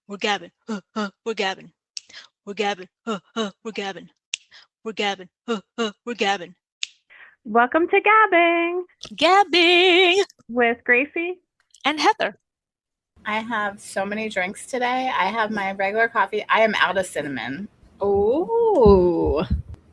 We're gabbing. We're gabbing. We're gabbing. We're gabbing. We're gabbing. We're gabbing. Welcome to Gabbing Gabbing with Gracie. and Heather. I have so many drinks today. I have my regular coffee. I am out of cinnamon. Oh.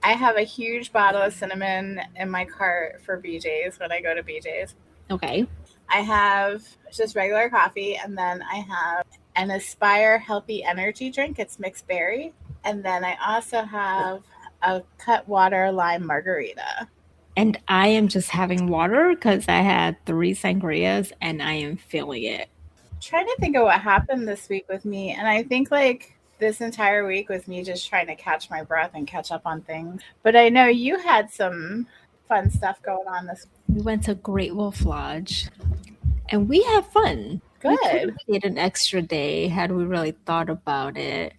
I have a huge bottle of cinnamon in my cart for BJ's when I go to BJ's. Okay. I have just regular coffee, and then I have an Aspire Healthy Energy drink. It's mixed berry. And then I also have a Cutwater Lime Margarita. And I am just having water because I had 3 sangrias and I am feeling it. Trying to think of what happened this week with me, and I think this entire week was me just trying to catch my breath and catch up on things. But I know you had some fun stuff going on this week. We went to Great Wolf Lodge and we had fun. Good. We could have stayed an extra day had we really thought about it,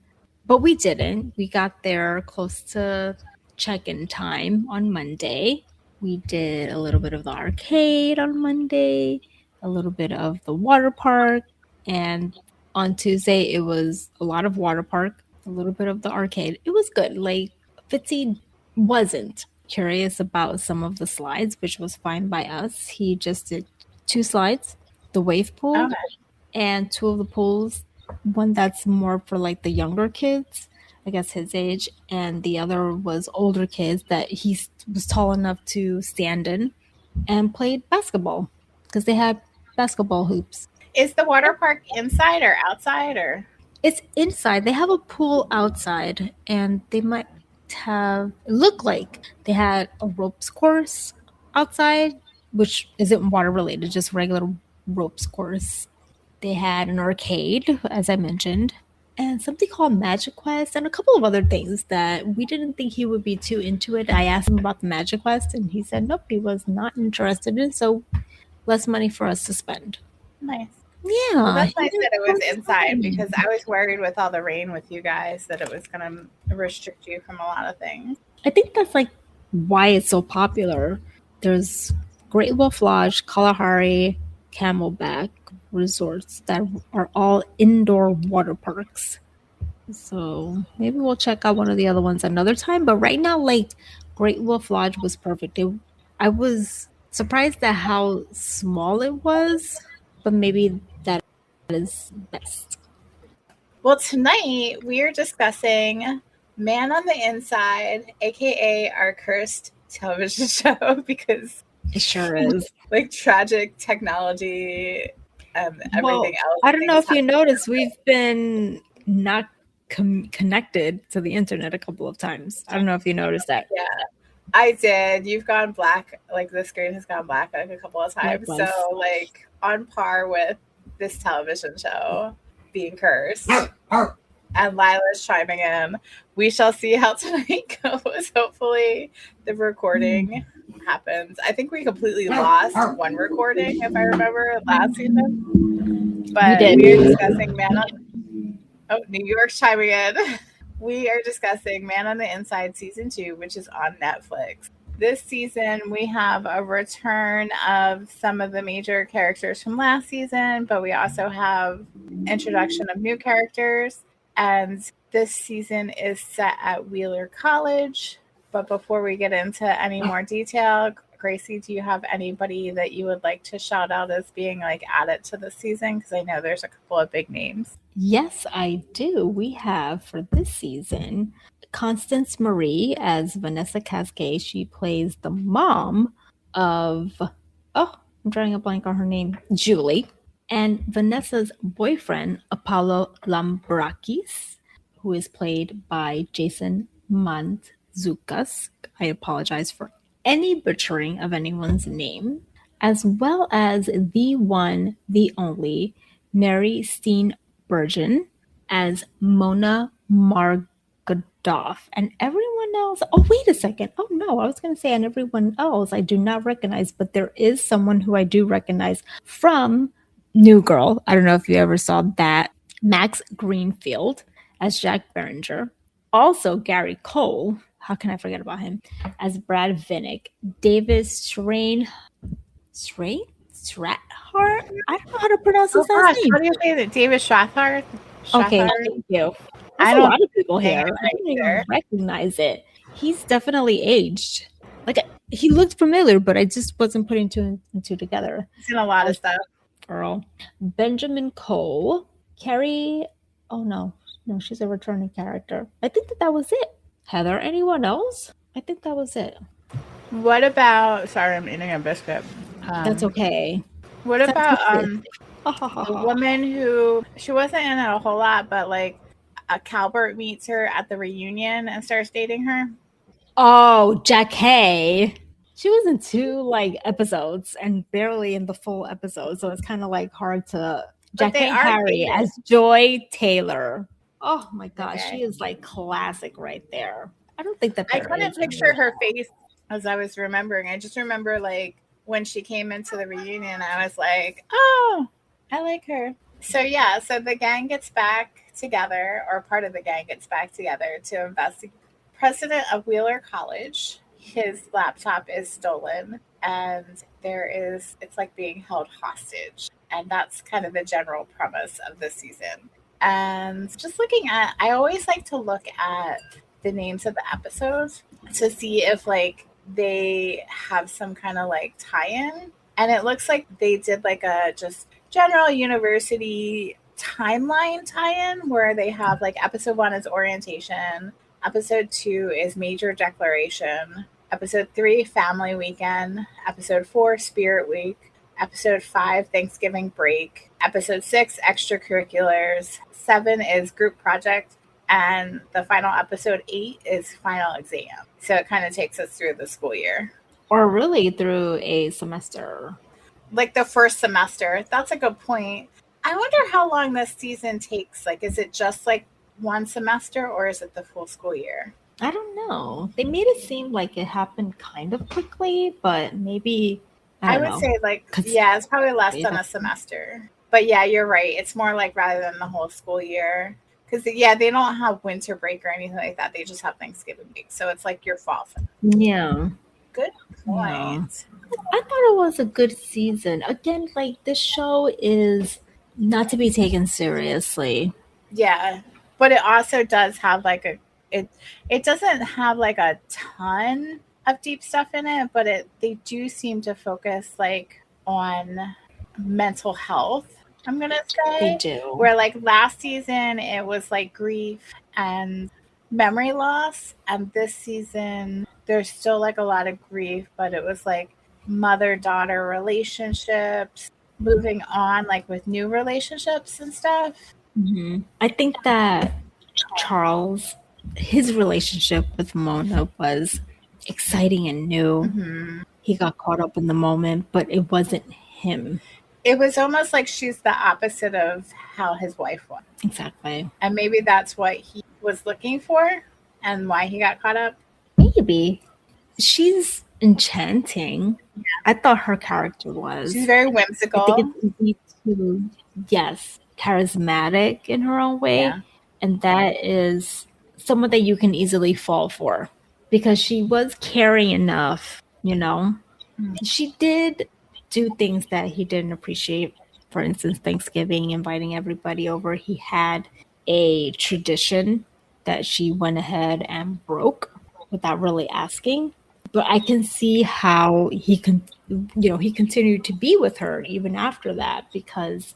but we didn't. We got there close to check-in time on Monday. We did a little bit of the arcade on Monday, a little bit of the water park, and on Tuesday it was a lot of water park, a little bit of the arcade. It was good. Fitzy wasn't curious about some of the slides, which was fine by us. He just did 2 slides, the wave pool and 2 of the pools, one that's more for the younger kids, I guess his age, and the other was older kids that he was tall enough to stand in, and played basketball because they had basketball hoops. Is the water park inside or outside, or? It's inside. They have a pool outside, and they might have, it looked like they had a ropes course outside, which isn't water related, just regular ropes course. They had an arcade, as I mentioned, and something called Magic Quest, and a couple of other things that we didn't think he would be too into it. I asked him about the Magic Quest, and he said nope, he was not interested in, so less money for us to spend. Nice. Yeah. Well, that's nice that it was inside, because I was worried with all the rain with you guys that it was going to restrict you from a lot of things. I think that's why it's so popular. There's Great Wolf Lodge, Kalahari, Camelback resorts that are all indoor water parks. So maybe we'll check out one of the other ones another time. But right now, Great Wolf Lodge was perfect. I was surprised at how small it was, but maybe that is best. Well, tonight we are discussing Man on the Inside, aka our cursed television show, because it sure is tragic technology and everything else. I don't know if you noticed, we've been not connected to the internet a couple of times. I don't know if you noticed that. Yeah, I did. You've gone black. The screen has gone black a couple of times. Likewise. So on par with this television show being cursed. And Lila's chiming in. We shall see how tonight goes. Hopefully the recording happens. I think we completely lost one recording, if I remember, last season. But we are discussing New York's chiming in. We are discussing Man on the Inside Season 2, which is on Netflix. This season, we have a return of some of the major characters from last season, but we also have introduction of new characters. And this season is set at Wheeler College. But before we get into any more detail, Gracie, do you have anybody that you would like to shout out as being added to the season? Because I know there's a couple of big names. Yes, I do. We have for this season Constance Marie as Vanessa Cascade. She plays the mom of, I'm drawing a blank on her name, Julie. And Vanessa's boyfriend, Apollo Lambrakis, who is played by Jason Mantzoukas. I apologize for any butchering of anyone's name. As well as the one, the only, Mary Steenburgen as Mona Margadoff. And everyone else, wait a second. Oh no, I was going to say, and everyone else I do not recognize, but there is someone who I do recognize from New Girl. I don't know if you ever saw that. Max Greenfield as Jack Berenger. Also Gary Cole, how can I forget about him, as Brad Vinnick. David Strain Strathart? I don't know how to pronounce Oh his last gosh, name. how do you say that? David Strathard? Okay, Strathard? thank you. I There's a don't lot of people think here. it's I right didn't even either. recognize it. He's definitely aged. Like he looked familiar, but I just wasn't putting two and two together. He's in a lot of stuff. Girl. Benjamin Cole. Kerry. Oh no, she's a returning character. I think that was it. Heather, anyone else? I think that was it. What about? Sorry, I'm eating a biscuit. That's okay. What That's about okay. the woman who she wasn't in it a whole lot, but like Calbert meets her at the reunion and starts dating her? Oh, Jackay. She was in 2 like episodes and barely in the full episode, so it's kind of like hard to. But they Jackay are Harry dating. as Joy Taylor. Oh my gosh, Okay. she is like classic right there. I don't think that I there couldn't is picture her face as I was remembering. I just remember like when she came into the reunion, I was like, oh, I like her. So yeah, so the gang gets back together, or part of the gang gets back together to investigate. President of Wheeler College, his laptop is stolen, and it's like being held hostage. And that's kind of the general premise of this season. And just looking at, I always like to look at the names of the episodes to see if like they have some kind of like tie-in. And it looks like they did like a just general university timeline tie-in where they have like episode 1 is orientation, episode 2 is major declaration, episode 3 family weekend, episode 4 spirit week, episode 5 Thanksgiving break, episode 6 extracurriculars, 7 is group project, and the final episode 8 is final exam. So it kind of takes us through the school year. Or really through a semester. Like the first semester. That's a good point. I wonder how long this season takes. Like, is it just like one semester or is it the full school year? I don't know. They made it seem like it happened kind of quickly, but maybe I would say like, yeah, it's probably less than a semester. But yeah, you're right. It's more like rather than the whole school year. Because, yeah, they don't have winter break or anything like that. They just have Thanksgiving break. So it's like your fall. Yeah. Good point. Yeah. I thought it was a good season. Again, like this show is not to be taken seriously. Yeah. But it also does have like it doesn't have like a ton of deep stuff in it, but they do seem to focus like on mental health. I'm gonna say They do. Where like last season it was like grief and memory loss, and this season there's still like a lot of grief, but it was like mother-daughter relationships, moving on like with new relationships and stuff. Mm-hmm. I think that Charles, his relationship with Mona was exciting and new. Mm-hmm. He got caught up in the moment, but it wasn't him. It was almost like she's the opposite of how his wife was. Exactly. And maybe that's what he was looking for and why he got caught up. Maybe. She's enchanting. Yeah. I thought her character was. She's very whimsical. I think it's easy to, yes, charismatic in her own way. Yeah. And that is someone that you can easily fall for because she was caring enough, you know. Mm-hmm. She did do things that he didn't appreciate. For instance, Thanksgiving, inviting everybody over. He had a tradition that she went ahead and broke without really asking. But I can see how he continued to be with her even after that, because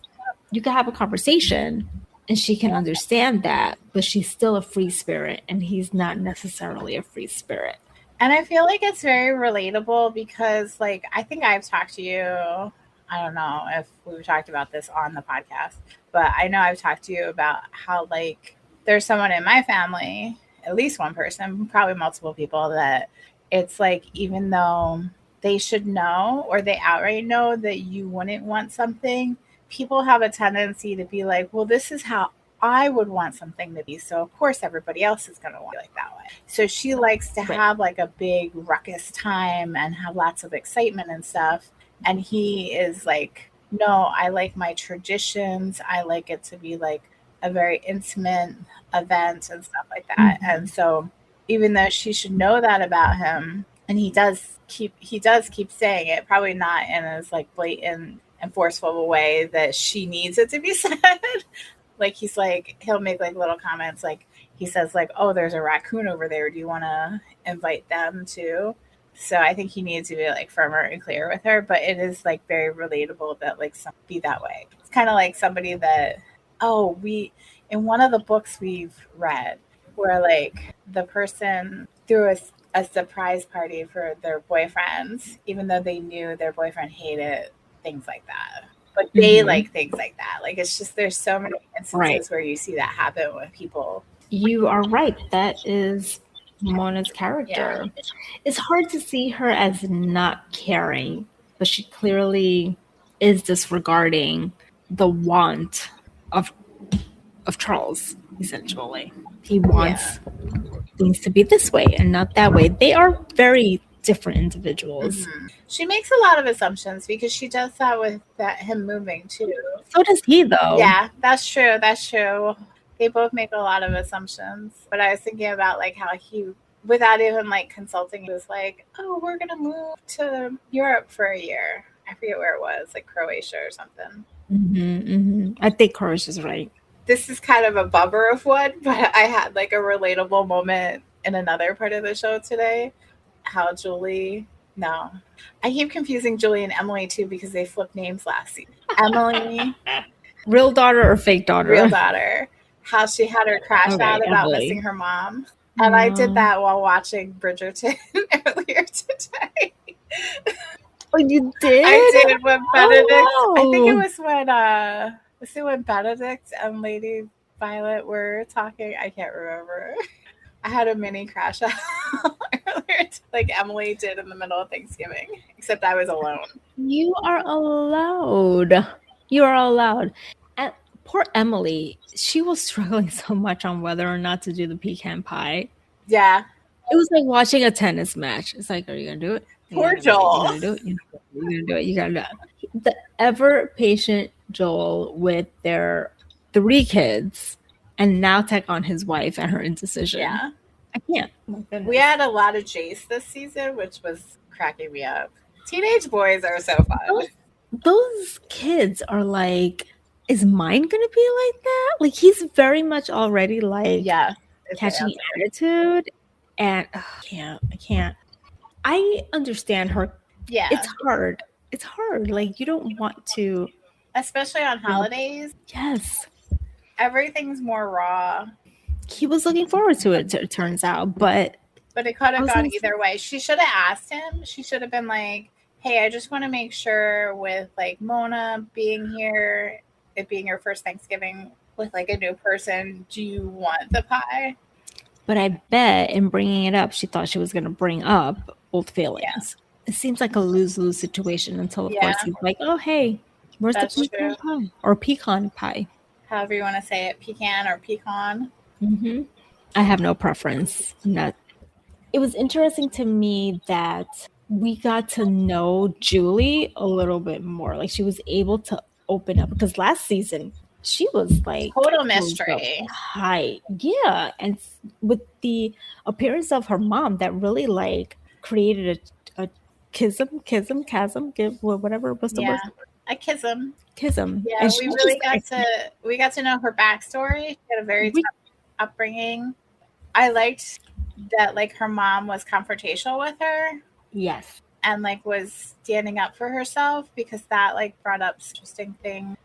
you can have a conversation and she can understand that, but she's still a free spirit and he's not necessarily a free spirit. And I feel like it's very relatable because, like, I think I've talked to you. I don't know if we've talked about this on the podcast, but I know I've talked to you about how, like, there's someone in my family, at least one person, probably multiple people, that it's like, even though they should know or they outright know that you wouldn't want something, people have a tendency to be like, well, this is how I would want something to be. So of course everybody else is going to want it like that way. So she likes to have like a big ruckus time and have lots of excitement and stuff. And he is like, no, I like my traditions. I like it to be like a very intimate event and stuff like that. Mm-hmm. And so even though she should know that about him, And he does keep saying it, probably not in as like blatant and forceful a way that she needs it to be said. Like he's like, he'll make like little comments, like he says like, oh, there's a raccoon over there, do you want to invite them too? So I think he needs to be like firmer and clear with her, but it is like very relatable that like some be that way. It's kind of like somebody that, oh, we in one of the books we've read where like the person threw a surprise party for their boyfriends, even though they knew their boyfriend hated things like that. But they like things like that. Like it's just there's so many instances where you see that happen with people. You are right. That is Mona's character. Yeah. It's hard to see her as not caring, but she clearly is disregarding the want of Charles, essentially. He wants things to be this way and not that way. They are very different individuals. She makes a lot of assumptions because she does that with him moving too. So does he, though. Yeah, that's true. They both make a lot of assumptions. But I was thinking about like how he, without even like consulting, he was like, oh, we're going to move to Europe for a year. I forget where it was, like Croatia or something. I think Croatia's right. This is kind of a bummer of one, but I had like a relatable moment in another part of the show today. How Julie, no. I keep confusing Julie and Emily too because they flipped names last season. Emily. Real daughter or fake daughter? Real daughter. How she had her crash out about Emily missing her mom. And I did that while watching Bridgerton earlier today. Oh, you did? I did when Benedict. Oh, wow. I think it was when Benedict and Lady Violet were talking. I can't remember. I had a mini crash out earlier, like Emily did in the middle of Thanksgiving, except I was alone. You are allowed. You are allowed. And poor Emily, she was struggling so much on whether or not to do the pecan pie. Yeah. It was like watching a tennis match. It's like, are you going to do it? Poor Joel. You're going to do it. You're going to do it. You got to do it. The ever-patient Joel with their 3 kids and now take on his wife and her indecision. Yeah. I can't. We had a lot of Jace this season, which was cracking me up. Teenage boys are so fun. Those kids are like, is mine going to be like that? Like, he's very much already like catching attitude. And I can't. I understand her. Yeah. It's hard. It's hard. Like, you don't want to. Especially on holidays. Yes. Everything's more raw. He was looking forward to it, it turns out, but it could have gone either way. She should have asked him. She should have been like, hey, I just want to make sure with like Mona being here, it being her first Thanksgiving with like a new person, do you want the pie? But I bet in bringing it up, she thought she was going to bring up old feelings. Yeah. It seems like a lose-lose situation until, of course, he's like, oh, hey, where's the pecan pie? Or pecan pie. However you want to say it, pecan or pecan. I have no preference. It was interesting to me that we got to know Julie a little bit more. Like, she was able to open up because last season she was like total mystery. Hi, yeah, and with the appearance of her mom, that really like created a chasm, whatever was the word. A chasm. Yeah, and we got to know her backstory. She had a very tough upbringing. I liked that like her mom was confrontational with her. Yes. And like was standing up for herself because that like brought up interesting things.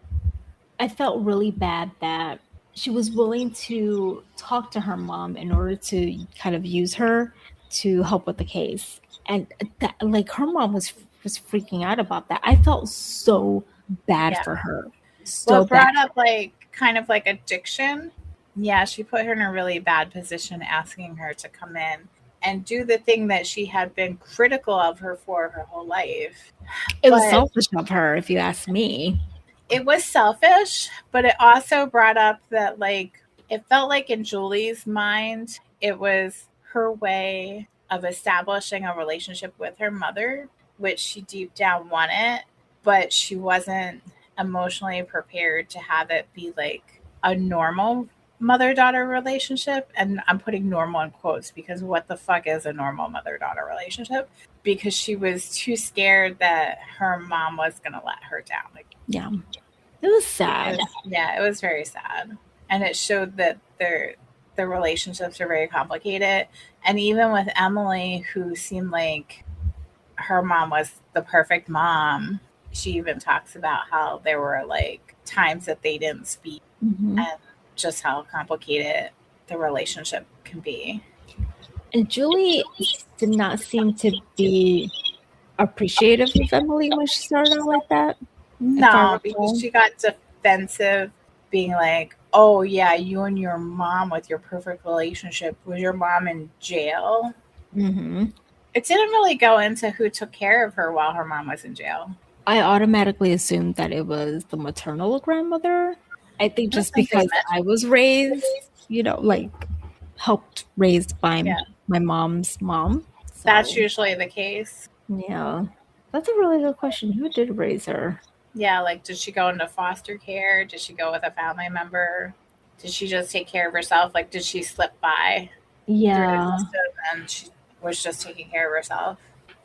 I felt really bad that she was willing to talk to her mom in order to kind of use her to help with the case. And that, like, her mom was freaking out about that. I felt so bad for her. So it brought up like kind of like addiction. Yeah, she put her in a really bad position asking her to come in and do the thing that she had been critical of her for her whole life. It was selfish of her, if you ask me. It was selfish, but it also brought up that like it felt like in Julie's mind, it was her way of establishing a relationship with her mother, which she deep down wanted, but she wasn't emotionally prepared to have it be like a normal mother-daughter relationship, and I'm putting normal in quotes because what the fuck is a normal mother-daughter relationship? Because she was too scared that her mom was gonna let her down. Like, Yeah. It was sad. it was very sad, and it showed that their relationships are very complicated. And even with Emily, who seemed like her mom was the perfect mom, she even talks about how there were like times that they didn't speak, Mm-hmm. and just how complicated the relationship can be. And Julie did not seem to be appreciative of Emily when she started out like that. If I No, because recall. she got defensive, being like, "Oh yeah, you and your mom with your perfect relationship. Was your mom in jail?" Mm-hmm. It didn't really go into who took care of her while her mom was in jail. I automatically assumed that it was the maternal grandmother. I think just because I was raised, like helped raised by my mom's mom. So, that's usually the case. Yeah. That's a really good question. Who did raise her? Yeah, like did she go into foster care? Did she go with a family member? Did she just take care of herself? Like did she slip by through the system and she was just taking care of herself?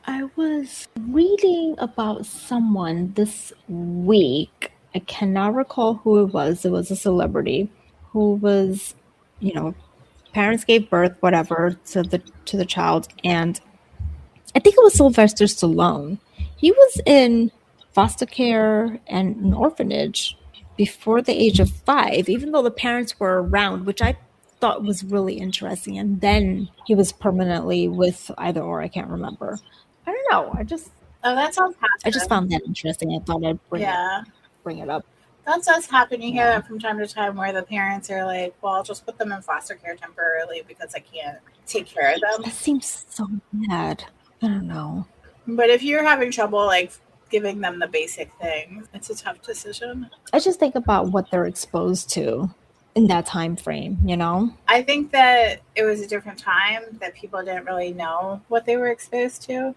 I was reading about someone this week. I cannot recall who it was. It was a celebrity who was, parents gave birth, whatever, to the child, and I think it was Sylvester Stallone. He was in foster care and an orphanage before the age of 5, even though the parents were around, which I thought was really interesting. And then he was permanently with either or, I can't remember. I don't know. That sounds I just found that interesting. I thought I'd bring it up. That does happen. You hear that from time to time where the parents are like, well, I'll just put them in foster care temporarily because I can't take care of them. That seems so bad. I don't know. But if you're having trouble like giving them the basic things, it's a tough decision. I just think about what they're exposed to in that time frame, I think that it was a different time that people didn't really know what they were exposed to.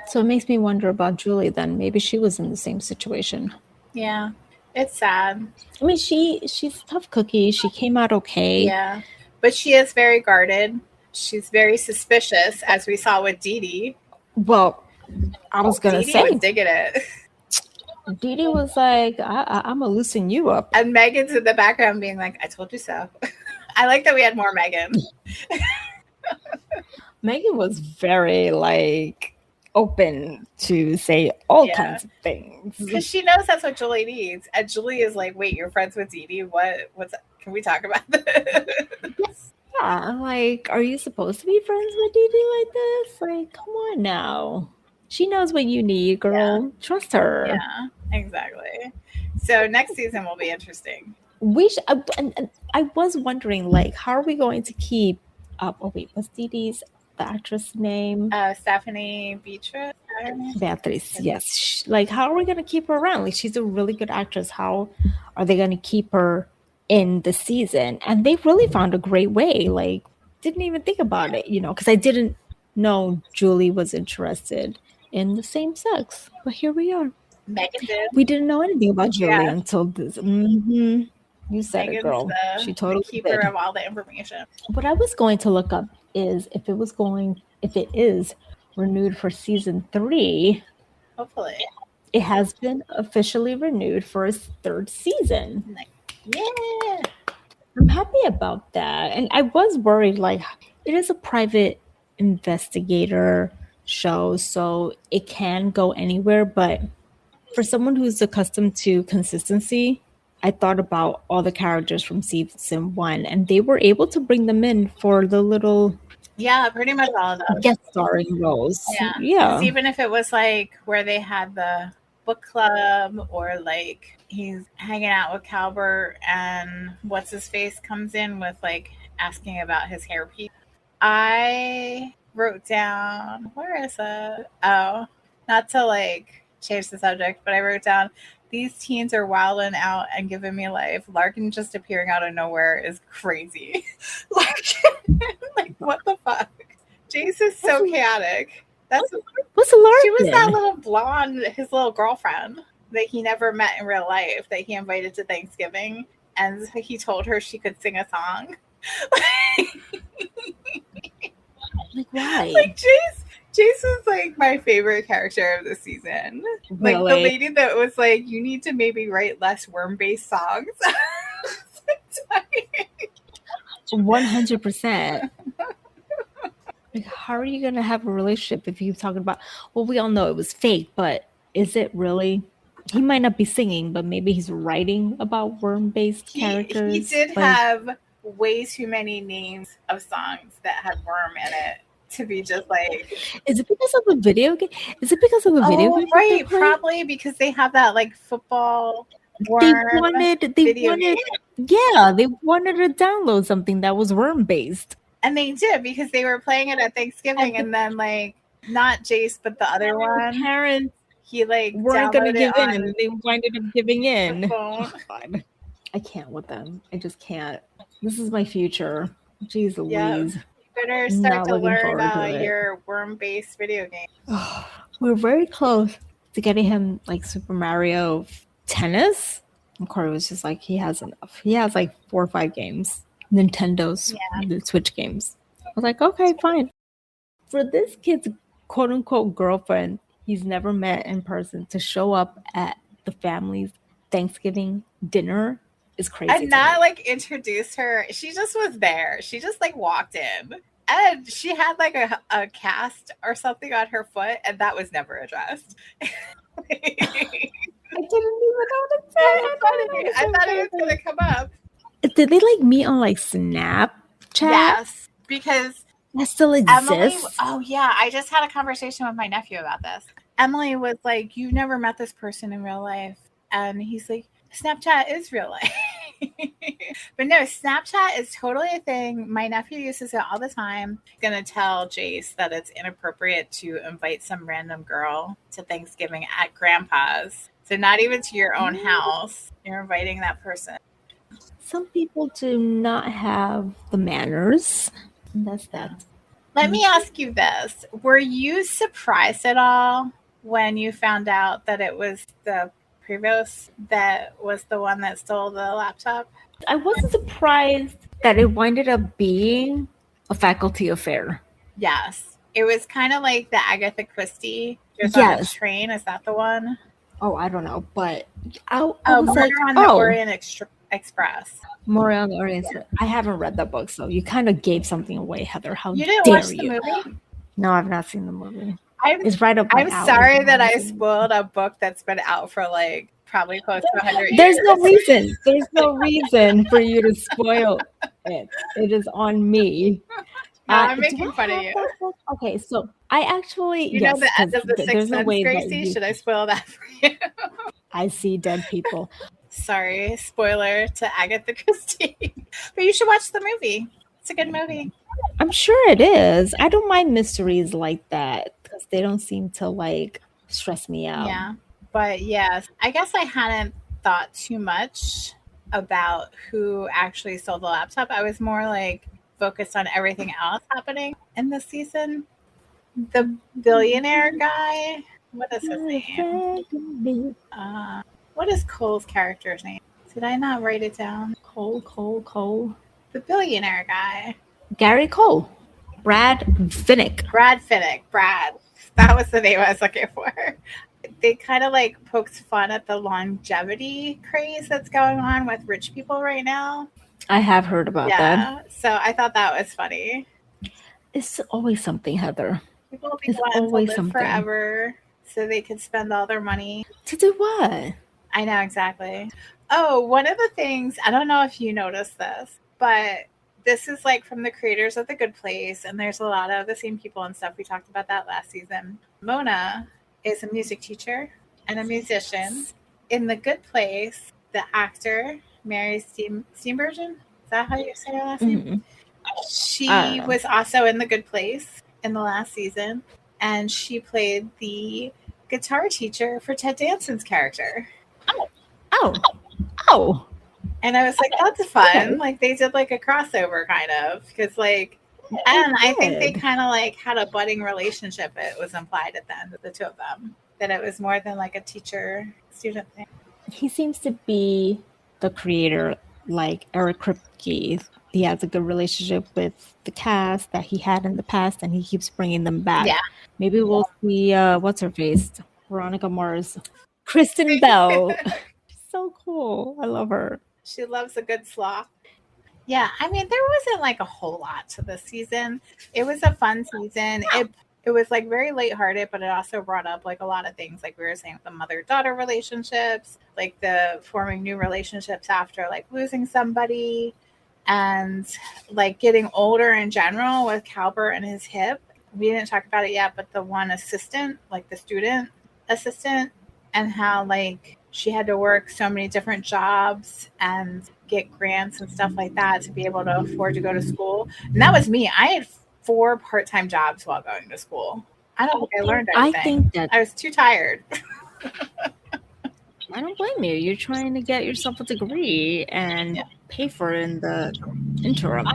So it makes me wonder about Julie then. Maybe she was in the same situation. Yeah. It's sad. I mean, she's a tough cookie. She came out okay. Yeah. But she is very guarded. She's very suspicious, as we saw with Dee Dee. Well, I was going to say. Dee Dee was digging it. Dee Dee was like, I'm going to loosen you up. And Megan's in the background being like, I told you so. I like that we had more Megan. Megan was very, open to say all kinds of things. Because she knows that's what Julie needs. And Julie is like, wait, you're friends with Dee Dee? What's can we talk about this? Yeah, I'm like, are you supposed to be friends with Dee Dee like this? Like, come on now. She knows what you need, girl. Yeah. Trust her. Yeah, exactly. So next season will be interesting. And I was wondering, how are we going to keep up? Oh, wait, what's Dee Dee's the actress name? Stephanie Beatrice. Beatrice, yes. How are we going to keep her around? She's a really good actress. How are they going to keep her in the season? And they really found a great way. Didn't even think about it, because I didn't know Julie was interested in the same sex. But here we are. Megan did. We didn't know anything about Julie until this. Mm-hmm. You said Megan's it, girl. She totally the keeper of all the information. What I was going to look up is if it is renewed for season 3. Hopefully. It has been officially renewed for its 3rd season. Yeah. I'm happy about that. And I was worried, it is a private investigator show, so it can go anywhere. But for someone who's accustomed to consistency, I thought about all the characters from season 1, and they were able to bring them in for the little... Yeah, pretty much all of them. Guest starring roles. Yeah. Even if it was where they had the book club, or he's hanging out with Calbert and what's his face comes in with asking about his hairpiece. I wrote down, where is it? Oh, not to change the subject, but I wrote down, these teens are wilding out and giving me life. Larkin just appearing out of nowhere is crazy. What the fuck? Jace is so chaotic. What's a Larkin? She was that little blonde, his little girlfriend that he never met in real life, that he invited to Thanksgiving. and he told her she could sing a song. Like, why? Like Jace was like my favorite character of the season. Really? Like the lady that was like, you need to maybe write less worm-based songs. 100%. Like, how are you gonna have a relationship if you're talking about? Well, we all know it was fake, but is it really? He might not be singing, but maybe he's writing about worm-based characters. He did have way too many names of songs that had worm in it to be just like. Is it because of the video game? Is it because of the video game? Right, probably because they have that like football. They wanted, yeah, they wanted to download something that was worm-based. And they did because they were playing it at Thanksgiving, and then like not Jace, but the other one. Parents, he like weren't gonna give in, and they winded up giving in. Oh, God. I can't with them. I just can't. This is my future. Jeez Louise. You better start to learn your worm-based video game. We're very close to getting him like Super Mario Tennis. And Corey was just like, he has enough. He has like 4 or 5 games. Nintendo's the Switch games. I was like, okay, fine. For this kid's quote unquote girlfriend he's never met in person to show up at the family's Thanksgiving dinner is crazy. And not like introduce her. She just was there. She just like walked in. And she had like a cast or something on her foot, and that was never addressed. I didn't even know to say it. I thought it was gonna come up. Did they like meet on like Snapchat? Yes, because that still exists. Emily, oh yeah, I just had a conversation with my nephew about this. Emily was like, "You never met this person in real life," and he's like, "Snapchat is real life." But no, Snapchat is totally a thing. My nephew uses it all the time. I'm gonna tell Jace that it's inappropriate to invite some random girl to Thanksgiving at Grandpa's. So not even to your own house. You're inviting that person. Some people do not have the manners. That's that. Let me ask you this. Were you surprised at all when you found out that it was the Prevost that was the one that stole the laptop? I wasn't surprised that it winded up being a faculty affair. Yes. It was kind of like the Agatha Christie. On the train. Is that the one? Oh, I don't know. But I was Murder on the Orient Express. Murder on the Orient Express. I haven't read that book, so you kind of gave something away, Heather. How you didn't dare watch the movie? No, I've not seen the movie. It's right up. I'm sorry that I spoiled a book that's been out for like probably close to 100 years. There's no reason. There's no reason for you to spoil it. It is on me. No, I'm making fun of you. Okay, so I actually you know the end of the Sixth Sense, Gracie. Should I spoil that for you? I see dead people. Sorry, spoiler to Agatha Christie. But you should watch the movie. It's a good movie. I'm sure it is. I don't mind mysteries like that because they don't seem to like stress me out. Yeah, but yes, I guess I hadn't thought too much about who actually stole the laptop. I was more like focused on everything else happening in this season. The billionaire guy. What is his name? What is Cole's character's name? Did I not write it down? Cole. The billionaire guy. Gary Cole. Brad Finnick. Brad. That was the name I was looking for. They kind of like poked fun at the longevity craze that's going on with rich people right now. I have heard about that. So I thought that was funny. It's always something, Heather. People will be wanting to live forever so they can spend all their money. To do what? I know, exactly. Oh, one of the things, I don't know if you noticed this, but this is like from the creators of The Good Place, and there's a lot of the same people and stuff. We talked about that last season. Mona is a music teacher and a musician. In The Good Place, the actor, Mary Steenburgen, is that how you say her last name? She was also in The Good Place in the last season, and she played the guitar teacher for Ted Danson's character. Oh. And I was like, that's fun. Okay. Like they did like a crossover kind of, because like, and I think they kind of like had a budding relationship. It was implied at the end of the two of them that it was more than like a teacher-student thing. He seems to be the creator like Eric Kripke. He has a good relationship with the cast that he had in the past, and he keeps bringing them back. Yeah. Maybe we'll see what's her face, Veronica Mars, Kristen Bell. So cool. I love her. She loves a good sloth. Yeah, I mean, there wasn't like a whole lot to this season. It was a fun season. It was like very lighthearted, but it also brought up like a lot of things, like we were saying, the mother-daughter relationships, like the forming new relationships after like losing somebody, and like getting older in general with Calbert and his hip. We didn't talk about it yet, but the one assistant, like the student assistant, and how like she had to work so many different jobs and get grants and stuff like that to be able to afford to go to school. And that was me. I had 4 part-time jobs while going to school. I don't think I learned anything. I think that I was too tired. I don't blame you. You're trying to get yourself a degree and pay for it in the interim.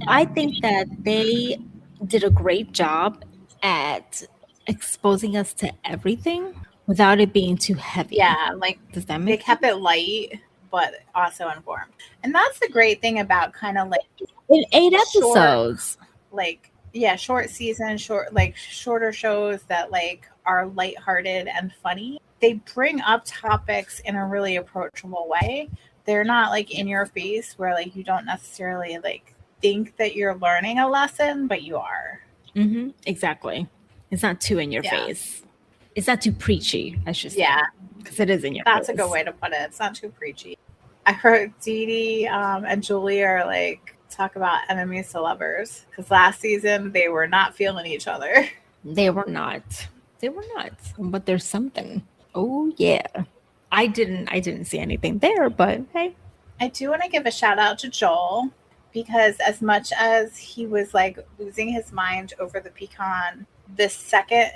I think that they did a great job at exposing us to everything without it being too heavy. Yeah, like Does that they make kept it light, but also informed. And that's the great thing about kind of like in 8 short- episodes? like short season, shorter shows that like are lighthearted and funny. They bring up topics in a really approachable way. They're not like in your face where like you don't necessarily like think that you're learning a lesson, but you are. Mm-hmm. Exactly. It's not too in your face. It's not too preachy, I should say. Yeah, because it is in your that's face. a good way to put it. It's not too preachy. I heard Dee Dee and Julie are like talk about enemies to lovers, because last season they were not feeling each other. They were not. But there's something. Oh yeah. I didn't see anything there, but hey. I do want to give a shout out to Joel, because as much as he was like losing his mind over the pecan, the second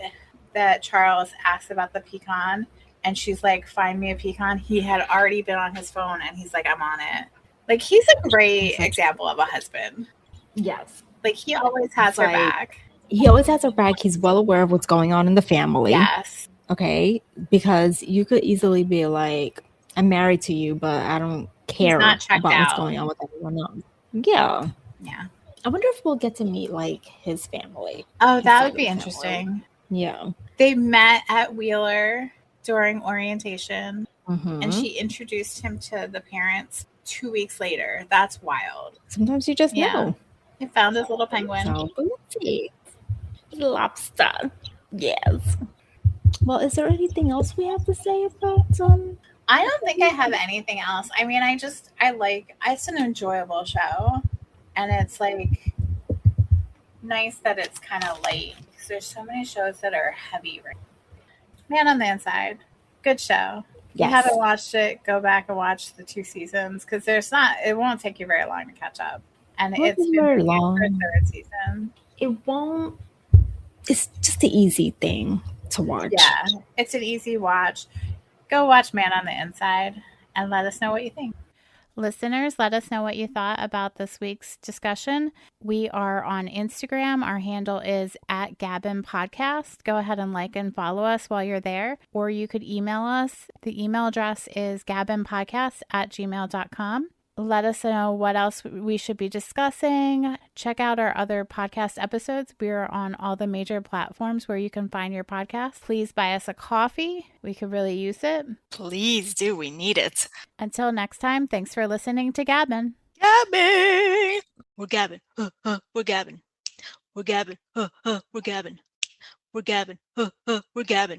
that Charles asked about the pecan and she's like, find me a pecan, he had already been on his phone and he's like, I'm on it. Like, he's a great example of a husband. Yes. Like, he always has her back. He always has her back. He's well aware of what's going on in the family. Yes. Okay? Because you could easily be like, I'm married to you, but I don't care about what's going on with everyone else. Yeah. Yeah. I wonder if we'll get to meet like his family. Oh, that would be interesting. Yeah. They met at Wheeler during orientation, Mm-hmm. and she introduced him to the parents 2 weeks later. That's wild. Sometimes you just know. He found his little penguin. So, lobster. Yes. Well, is there anything else we have to say about I don't think I have anything else. I mean, it's an enjoyable show, and it's like nice that it's kind of light, because there's so many shows that are heavy. Man on the Inside, good show. If you haven't watched it, go back and watch the 2 seasons, because it won't take you very long to catch up. And it's been very long. for 3rd season. It won't. It's just an easy thing to watch. Yeah, it's an easy watch. Go watch Man on the Inside and let us know what you think. Listeners, let us know what you thought about this week's discussion. We are on Instagram. Our handle is @Gabbin Podcast. Go ahead and like and follow us while you're there. Or you could email us. The email address is gabbinpodcast@gmail.com. Let us know what else we should be discussing. Check out our other podcast episodes. We are on all the major platforms where you can find your podcast. Please buy us a coffee. We could really use it. Please do. We need it. Until next time, thanks for listening to Gabbin. Gabbin! We're Gabbin. We're Gabbin. We're Gabbin. We're Gabbin. We're Gabbin. We're Gabbin.